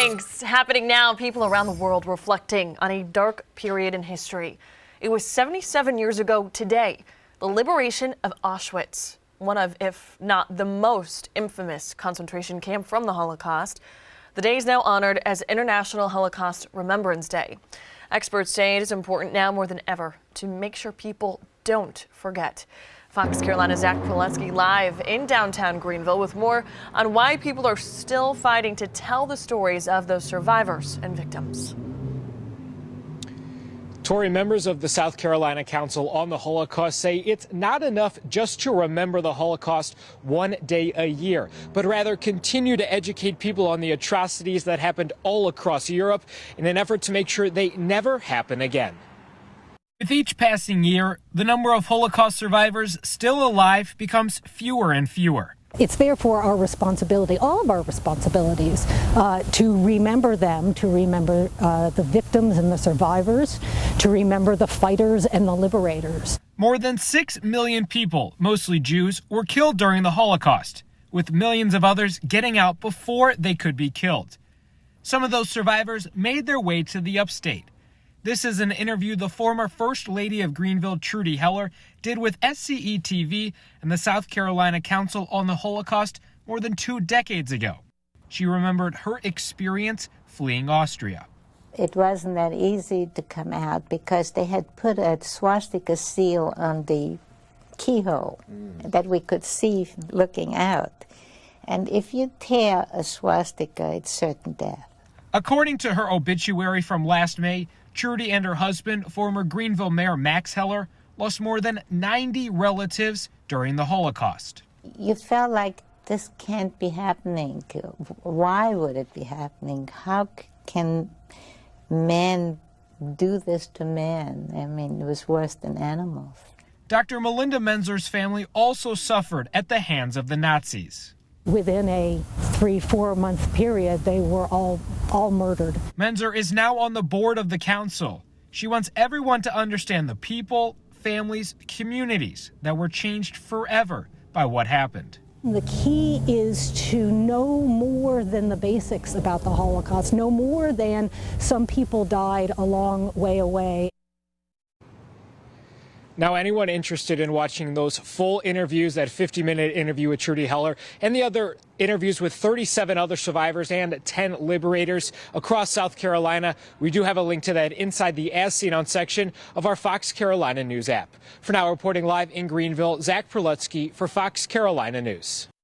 Thanks. Happening now, people around the world reflecting on a dark period in history. It was 77 years ago today, the liberation of Auschwitz, one of, if not the most infamous concentration camp from the Holocaust. The day is now honored as International Holocaust Remembrance Day. Experts say it is important now more than ever to make sure people don't forget. Fox Carolina's Zach Prelutsky live in downtown Greenville with more on why people are still fighting to tell the stories of those survivors and victims. Tori, members of the South Carolina Council on the Holocaust say it's not enough just to remember the Holocaust one day a year, but rather continue to educate people on the atrocities that happened all across Europe in an effort to make sure they never happen again. With each passing year, the number of Holocaust survivors still alive becomes fewer and fewer. It's therefore our responsibility, all of our responsibilities, to remember them, to remember the victims and the survivors, to remember the fighters and the liberators. More than 6 million people, mostly Jews, were killed during the Holocaust, with millions of others getting out before they could be killed. Some of those survivors made their way to the upstate. This is an interview the former First Lady of Greenville, Trudy Heller, did with SCE-TV and the South Carolina Council on the Holocaust more than 2 decades ago. She remembered her experience fleeing Austria. It wasn't that easy to come out because they had put a swastika seal on the keyhole that we could see looking out. And if you tear a swastika, it's certain death. According to her obituary from last May, Trudy and her husband, former Greenville Mayor Max Heller, lost more than 90 relatives during the Holocaust. You felt like this can't be happening. Why would it be happening? How can men do this to men? I mean, it was worse than animals. Dr. Melinda Menzer's family also suffered at the hands of the Nazis. Within a 3-4 month period, they were all murdered. Menzer is now on the board of the council. She wants everyone to understand the people, families, communities that were changed forever by what happened. The key is to know more than the basics about the Holocaust, know more than some people died a long way away. Now, anyone interested in watching those full interviews, that 50-minute interview with Trudy Heller, and the other interviews with 37 other survivors and 10 liberators across South Carolina, we do have a link to that inside the As Seen On section of our Fox Carolina News app. For now, reporting live in Greenville, Zach Prelutsky for Fox Carolina News.